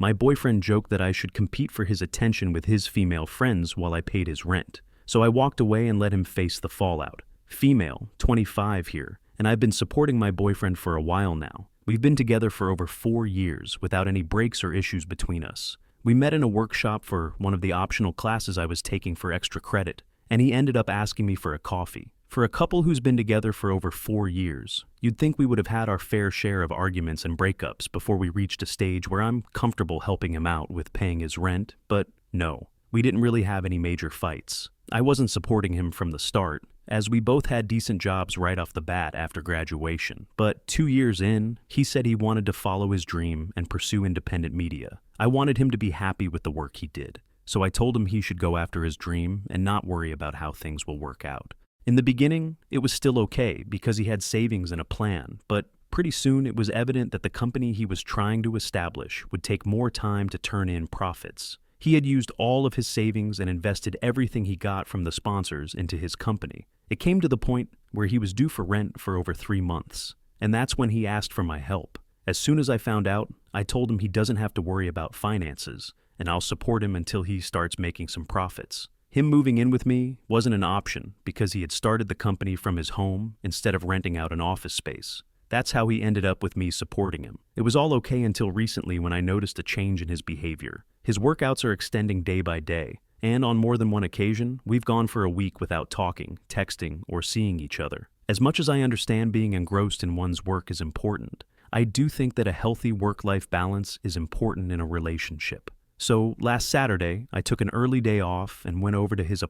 My boyfriend joked that I should compete for his attention with his female friends while I paid his rent. So I walked away and let him face the fallout. Female, 25 here, and I've been supporting my boyfriend for a while now. We've been together for over 4 years without any breaks or issues between us. We met in a workshop for one of the optional classes I was taking for extra credit, and he ended up asking me for a coffee. For a couple who's been together for over 4 years, you'd think we would have had our fair share of arguments and breakups before we reached a stage where I'm comfortable helping him out with paying his rent, but no, we didn't really have any major fights. I wasn't supporting him from the start, as we both had decent jobs right off the bat after graduation. But 2 years in, he said he wanted to follow his dream and pursue independent media. I wanted him to be happy with the work he did, so I told him he should go after his dream and not worry about how things will work out. In the beginning, it was still okay because he had savings and a plan, but pretty soon it was evident that the company he was trying to establish would take more time to turn in profits. He had used all of his savings and invested everything he got from the sponsors into his company. It came to the point where he was due for rent for over 3 months, and that's when he asked for my help. As soon as I found out, I told him he doesn't have to worry about finances, and I'll support him until he starts making some profits. Him moving in with me wasn't an option because he had started the company from his home instead of renting out an office space. That's how he ended up with me supporting him. It was all okay until recently when I noticed a change in his behavior. His workouts are extending day by day, and on more than one occasion, we've gone for a week without talking, texting, or seeing each other. As much as I understand being engrossed in one's work is important, I do think that a healthy work-life balance is important in a relationship. So last Saturday, I took an early day off and went over to his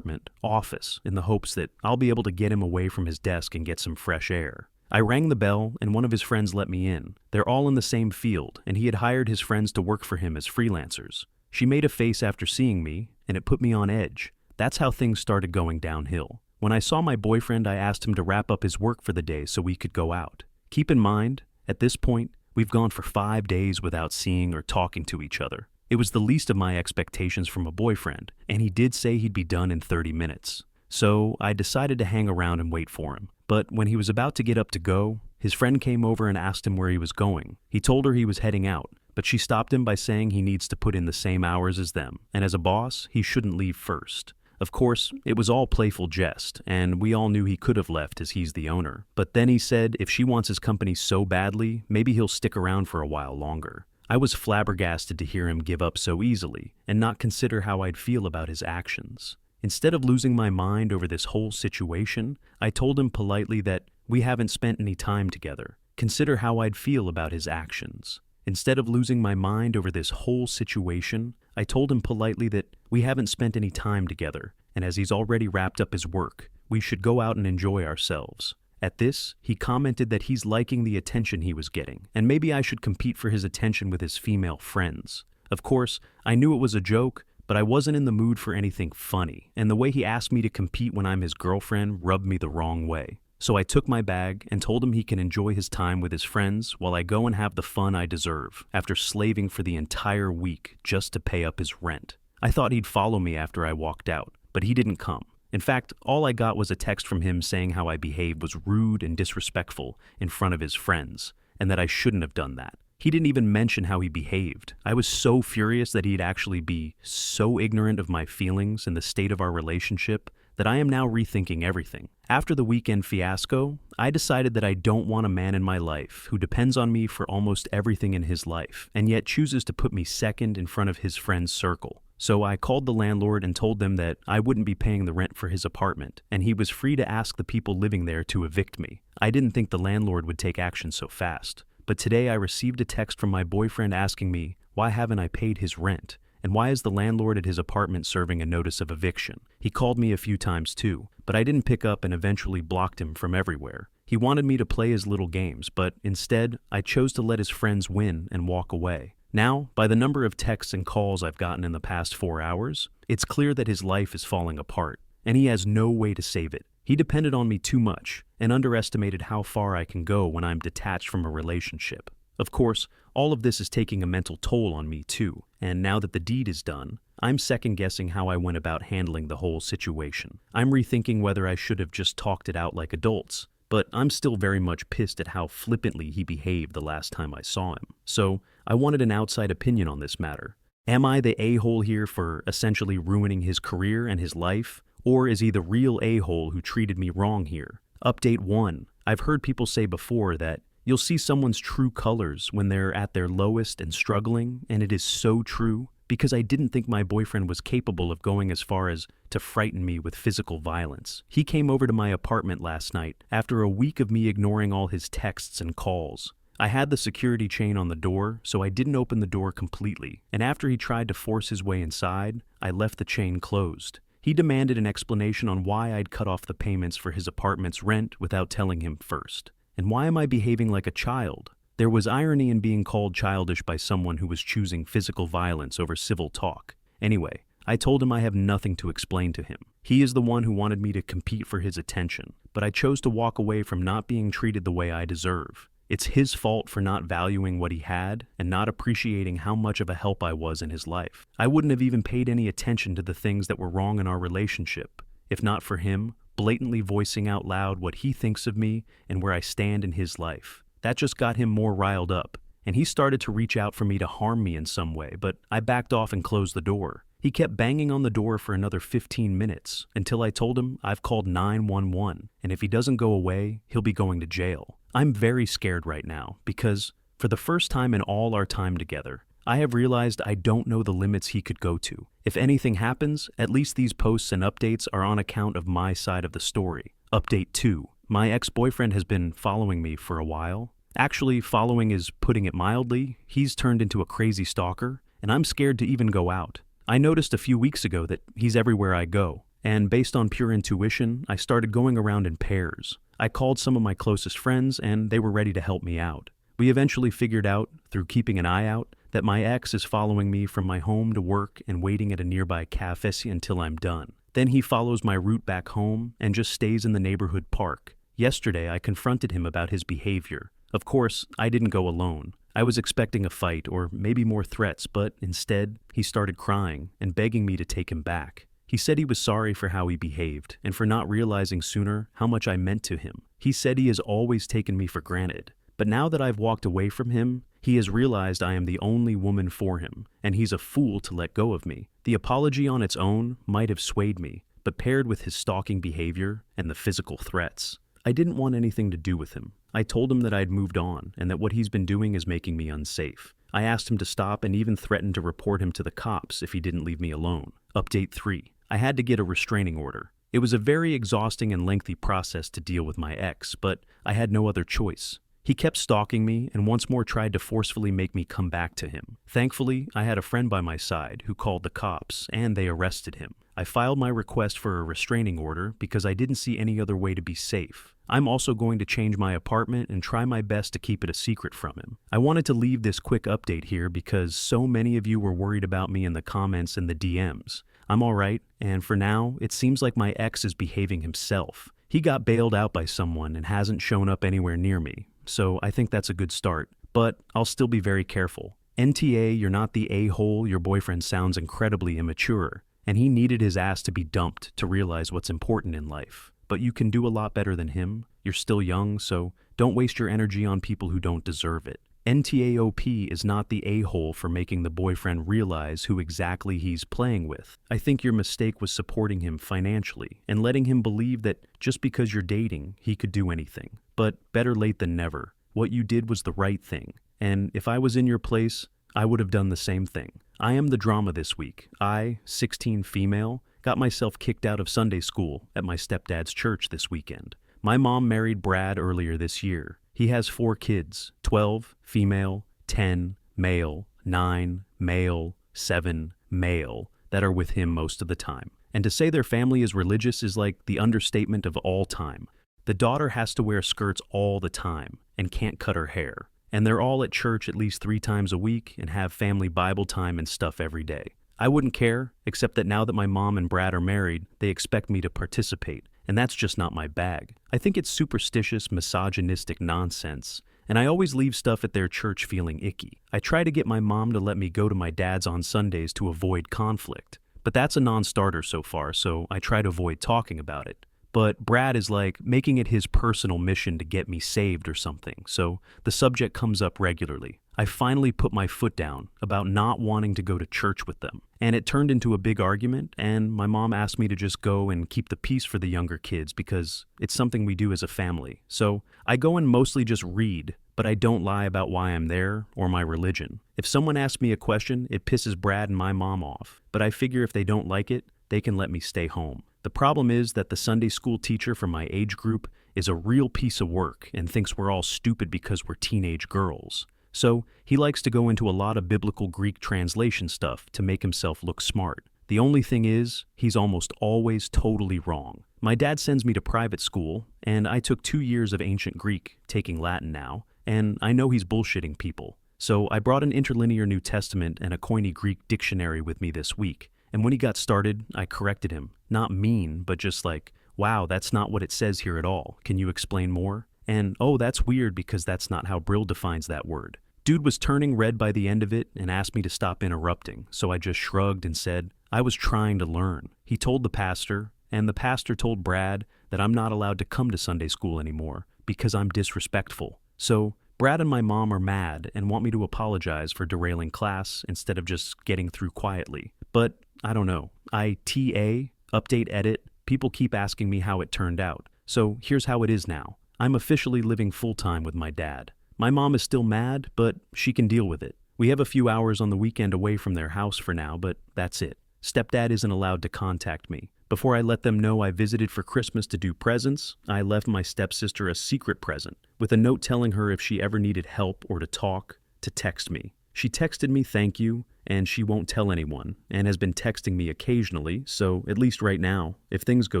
office, in the hopes that I'll be able to get him away from his desk and get some fresh air. I rang the bell and one of his friends let me in. They're all in the same field, and he had hired his friends to work for him as freelancers. She made a face after seeing me, and it put me on edge. That's how things started going downhill. When I saw my boyfriend, I asked him to wrap up his work for the day so we could go out. Keep in mind, at this point, we've gone for 5 days without seeing or talking to each other. It was the least of my expectations from a boyfriend, and he did say he'd be done in 30 minutes. So I decided to hang around and wait for him. But when he was about to get up to go, his friend came over and asked him where he was going. He told her he was heading out, but she stopped him by saying he needs to put in the same hours as them, and as a boss, he shouldn't leave first. Of course, it was all playful jest, and we all knew he could have left as he's the owner. But then he said if she wants his company so badly, maybe he'll stick around for a while longer. I was flabbergasted to hear him give up so easily and not consider how I'd feel about his actions. Instead of losing my mind over this whole situation, I told him politely that we haven't spent any time together. Consider how I'd feel about his actions. Instead of losing my mind over this whole situation, I told him politely that we haven't spent any time together, and as he's already wrapped up his work, we should go out and enjoy ourselves. At this, he commented that he's liking the attention he was getting, and maybe I should compete for his attention with his female friends. Of course, I knew it was a joke, but I wasn't in the mood for anything funny, and the way he asked me to compete when I'm his girlfriend rubbed me the wrong way. So I took my bag and told him he can enjoy his time with his friends while I go and have the fun I deserve after slaving for the entire week just to pay up his rent. I thought he'd follow me after I walked out, but he didn't come. In fact, all I got was a text from him saying how I behaved was rude and disrespectful in front of his friends, and that I shouldn't have done that. He didn't even mention how he behaved. I was so furious that he'd actually be so ignorant of my feelings and the state of our relationship that I am now rethinking everything. After the weekend fiasco, I decided that I don't want a man in my life who depends on me for almost everything in his life, and yet chooses to put me second in front of his friend's circle. So I called the landlord and told them that I wouldn't be paying the rent for his apartment, and he was free to ask the people living there to evict me. I didn't think the landlord would take action so fast. But today I received a text from my boyfriend asking me, why haven't I paid his rent? And why is the landlord at his apartment serving a notice of eviction? He called me a few times too, but I didn't pick up and eventually blocked him from everywhere. He wanted me to play his little games, but instead, I chose to let his friends win and walk away. Now, by the number of texts and calls I've gotten in the past 4 hours, it's clear that his life is falling apart, and he has no way to save it. He depended on me too much and underestimated how far I can go when I'm detached from a relationship. Of course, all of this is taking a mental toll on me too, and now that the deed is done, I'm second-guessing how I went about handling the whole situation. I'm rethinking whether I should have just talked it out like adults, but I'm still very much pissed at how flippantly he behaved the last time I saw him. So I wanted an outside opinion on this matter. Am I the a-hole here for essentially ruining his career and his life? Or is he the real a-hole who treated me wrong here? Update 1. I've heard people say before that you'll see someone's true colors when they're at their lowest and struggling, and it is so true, because I didn't think my boyfriend was capable of going as far as to frighten me with physical violence. He came over to my apartment last night after a week of me ignoring all his texts and calls. I had the security chain on the door, so I didn't open the door completely, and after he tried to force his way inside, I left the chain closed. He demanded an explanation on why I'd cut off the payments for his apartment's rent without telling him first. And why am I behaving like a child? There was irony in being called childish by someone who was choosing physical violence over civil talk. Anyway, I told him I have nothing to explain to him. He is the one who wanted me to compete for his attention, but I chose to walk away from not being treated the way I deserve. It's his fault for not valuing what he had and not appreciating how much of a help I was in his life. I wouldn't have even paid any attention to the things that were wrong in our relationship, if not for him blatantly voicing out loud what he thinks of me and where I stand in his life. That just got him more riled up, and he started to reach out for me to harm me in some way, but I backed off and closed the door. He kept banging on the door for another 15 minutes until I told him I've called 911, and if he doesn't go away, he'll be going to jail. I'm very scared right now because, for the first time in all our time together, I have realized I don't know the limits he could go to. If anything happens, at least these posts and updates are on account of my side of the story. Update 2. My ex-boyfriend has been following me for a while. Actually, following is putting it mildly. He's turned into a crazy stalker, and I'm scared to even go out. I noticed a few weeks ago that he's everywhere I go, and based on pure intuition, I started going around in pairs. I called some of my closest friends, and they were ready to help me out. We eventually figured out, through keeping an eye out, that my ex is following me from my home to work and waiting at a nearby cafe until I'm done. Then he follows my route back home and just stays in the neighborhood park. Yesterday, I confronted him about his behavior. Of course, I didn't go alone. I was expecting a fight or maybe more threats, but instead, he started crying and begging me to take him back. He said he was sorry for how he behaved and for not realizing sooner how much I meant to him. He said he has always taken me for granted. But now that I've walked away from him, he has realized I am the only woman for him, and he's a fool to let go of me. The apology on its own might have swayed me, but paired with his stalking behavior and the physical threats, I didn't want anything to do with him. I told him that I'd moved on and that what he's been doing is making me unsafe. I asked him to stop and even threatened to report him to the cops if he didn't leave me alone. Update 3. I had to get a restraining order. It was a very exhausting and lengthy process to deal with my ex, but I had no other choice. He kept stalking me and once more tried to forcefully make me come back to him. Thankfully, I had a friend by my side who called the cops, and they arrested him. I filed my request for a restraining order because I didn't see any other way to be safe. I'm also going to change my apartment and try my best to keep it a secret from him. I wanted to leave this quick update here because so many of you were worried about me in the comments and the DMs. I'm alright, and for now, it seems like my ex is behaving himself. He got bailed out by someone and hasn't shown up anywhere near me. So I think that's a good start, but I'll still be very careful. NTA, you're not the a-hole. Your boyfriend sounds incredibly immature, and he needed his ass to be dumped to realize what's important in life. But you can do a lot better than him. You're still young, so don't waste your energy on people who don't deserve it. NTAOP is not the a-hole for making the boyfriend realize who exactly he's playing with. I think your mistake was supporting him financially and letting him believe that just because you're dating, he could do anything. But better late than never. What you did was the right thing. And if I was in your place, I would have done the same thing. I am the drama this week. I, 16 female, got myself kicked out of Sunday school at my stepdad's church this weekend. My mom married Brad earlier this year. He has 4 kids, 12 female, 10 male, 9 male, 7 male, that are with him most of the time. And to say their family is religious is like the understatement of all time. The daughter has to wear skirts all the time and can't cut her hair. And they're all at church at least 3 times a week and have family Bible time and stuff every day. I wouldn't care, except that now that my mom and Brad are married, they expect me to participate. And that's just not my bag. I think it's superstitious, misogynistic nonsense, and I always leave stuff at their church feeling icky. I try to get my mom to let me go to my dad's on Sundays to avoid conflict, but that's a non-starter so far, so I try to avoid talking about it. but Brad is like making it his personal mission to get me saved or something, so the subject comes up regularly. I finally put my foot down about not wanting to go to church with them, and it turned into a big argument, and my mom asked me to just go and keep the peace for the younger kids because it's something we do as a family. So I go and mostly just read, but I don't lie about why I'm there or my religion. If someone asks me a question, it pisses Brad and my mom off, but I figure if they don't like it, they can let me stay home. The problem is that the Sunday school teacher for my age group is a real piece of work and thinks we're all stupid because we're teenage girls. So he likes to go into a lot of biblical Greek translation stuff to make himself look smart. The only thing is, he's almost always totally wrong. My dad sends me to private school, and I took 2 years of ancient Greek, taking Latin now, and I know he's bullshitting people. So I brought an interlinear New Testament and a Koine Greek dictionary with me this week, and when he got started, I corrected him. Not mean, but just like, wow, that's not what it says here at all. Can you explain more? And, oh, that's weird because that's not how Brill defines that word. Dude was turning red by the end of it and asked me to stop interrupting, so I just shrugged and said I was trying to learn. He told the pastor, and the pastor told Brad that I'm not allowed to come to Sunday school anymore because I'm disrespectful. So Brad and my mom are mad and want me to apologize for derailing class instead of just getting through quietly. But I don't know. I TA, update edit, people keep asking me how it turned out. So here's how it is now. I'm officially living full-time with my dad. My mom is still mad, but she can deal with it. We have a few hours on the weekend away from their house for now, but that's it. Stepdad isn't allowed to contact me. Before I let them know I visited for Christmas to do presents, I left my stepsister a secret present, with a note telling her if she ever needed help or to talk, to text me. She texted me thank you, and she won't tell anyone, and has been texting me occasionally, so at least right now, if things go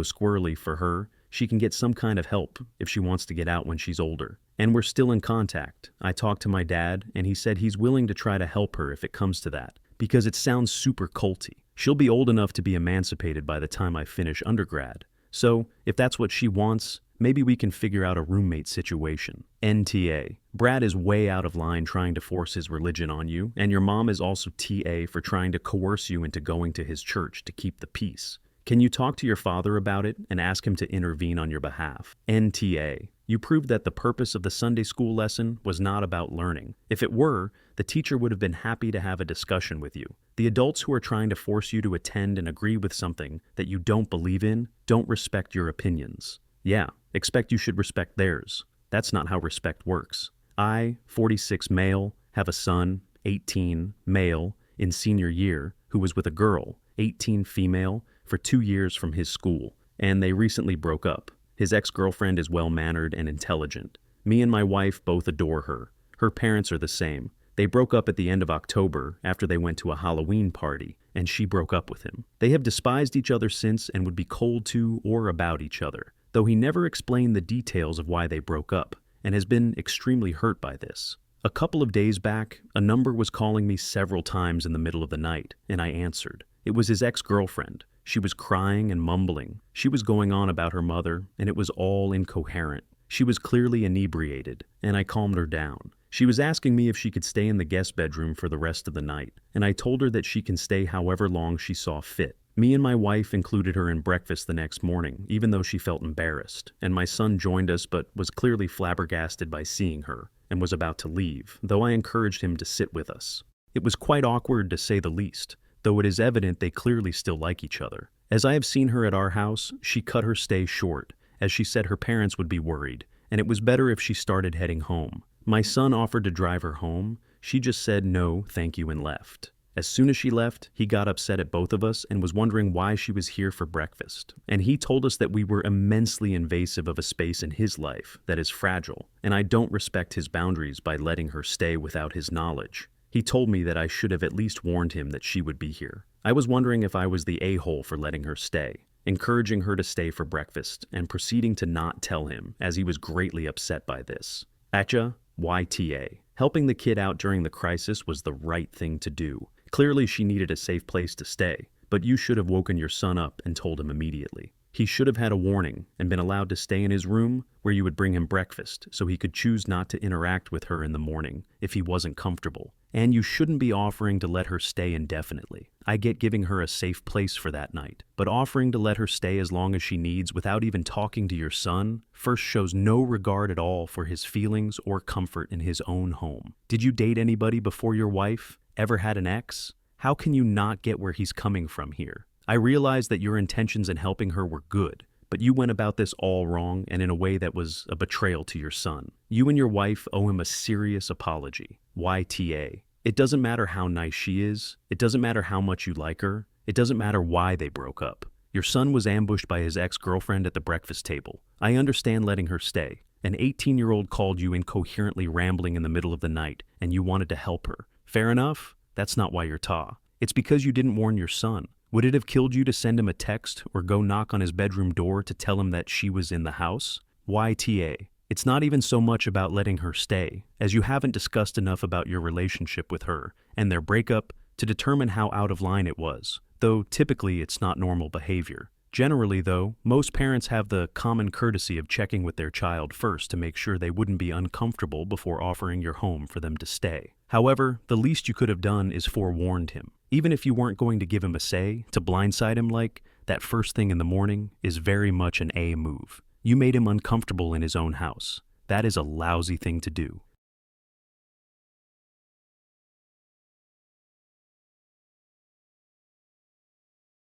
squirrely for her, she can get some kind of help if she wants to get out when she's older. And we're still in contact. I talked to my dad, and he said he's willing to try to help her if it comes to that, because it sounds super culty. She'll be old enough to be emancipated by the time I finish undergrad. So, if that's what she wants, maybe we can figure out a roommate situation. NTA. Brad is way out of line trying to force his religion on you, and your mom is also TA for trying to coerce you into going to his church to keep the peace. Can you talk to your father about it and ask him to intervene on your behalf? NTA. You proved that the purpose of the Sunday school lesson was not about learning. If it were, the teacher would have been happy to have a discussion with you. The adults who are trying to force you to attend and agree with something that you don't believe in don't respect your opinions. Yeah, expect you should respect theirs. That's not how respect works. I, 46 male, have a son, 18 male, in senior year, who was with a girl, 18 female, for 2 years from his school, and they recently broke up. His ex-girlfriend is well-mannered and intelligent. Me and my wife both adore her. Her parents are the same. They broke up at the end of October after they went to a Halloween party, and she broke up with him. They have despised each other since and would be cold to or about each other, though he never explained the details of why they broke up, and has been extremely hurt by this. A couple of days back, a number was calling me several times in the middle of the night, and I answered. It was his ex-girlfriend. She was crying and mumbling. She was going on about her mother, and it was all incoherent. She was clearly inebriated, and I calmed her down. She was asking me if she could stay in the guest bedroom for the rest of the night, and I told her that she can stay however long she saw fit. Me and my wife included her in breakfast the next morning, even though she felt embarrassed, and my son joined us but was clearly flabbergasted by seeing her, and was about to leave, though I encouraged him to sit with us. It was quite awkward to say the least, though it is evident they clearly still like each other. As I have seen her at our house, she cut her stay short, as she said her parents would be worried, and it was better if she started heading home. My son offered to drive her home. She just said no, thank you, and left. As soon as she left, he got upset at both of us and was wondering why she was here for breakfast. And he told us that we were immensely invasive of a space in his life that is fragile, and I don't respect his boundaries by letting her stay without his knowledge. He told me that I should have at least warned him that she would be here. I was wondering if I was the a-hole for letting her stay, encouraging her to stay for breakfast, and proceeding to not tell him, as he was greatly upset by this. Atcha, YTA. Helping the kid out during the crisis was the right thing to do. Clearly she needed a safe place to stay, but you should have woken your son up and told him immediately. He should have had a warning and been allowed to stay in his room where you would bring him breakfast so he could choose not to interact with her in the morning if he wasn't comfortable. And you shouldn't be offering to let her stay indefinitely. I get giving her a safe place for that night, but offering to let her stay as long as she needs without even talking to your son first shows no regard at all for his feelings or comfort in his own home. Did you date anybody before your wife? Ever had an ex? How can you not get where he's coming from here? I realize that your intentions in helping her were good, but you went about this all wrong and in a way that was a betrayal to your son. You and your wife owe him a serious apology. YTA. It doesn't matter how nice she is. It doesn't matter how much you like her. It doesn't matter why they broke up. Your son was ambushed by his ex-girlfriend at the breakfast table. I understand letting her stay. An 18-year-old called you incoherently rambling in the middle of the night, and you wanted to help her. Fair enough. That's not why you're Ta. It's because you didn't warn your son. Would it have killed you to send him a text or go knock on his bedroom door to tell him that she was in the house? YTA. It's not even so much about letting her stay, as you haven't discussed enough about your relationship with her and their breakup to determine how out of line it was, though typically it's not normal behavior. Generally, though, most parents have the common courtesy of checking with their child first to make sure they wouldn't be uncomfortable before offering your home for them to stay. However, the least you could have done is forewarned him. Even if you weren't going to give him a say, to blindside him like that first thing in the morning is very much an A move. You made him uncomfortable in his own house. That is a lousy thing to do.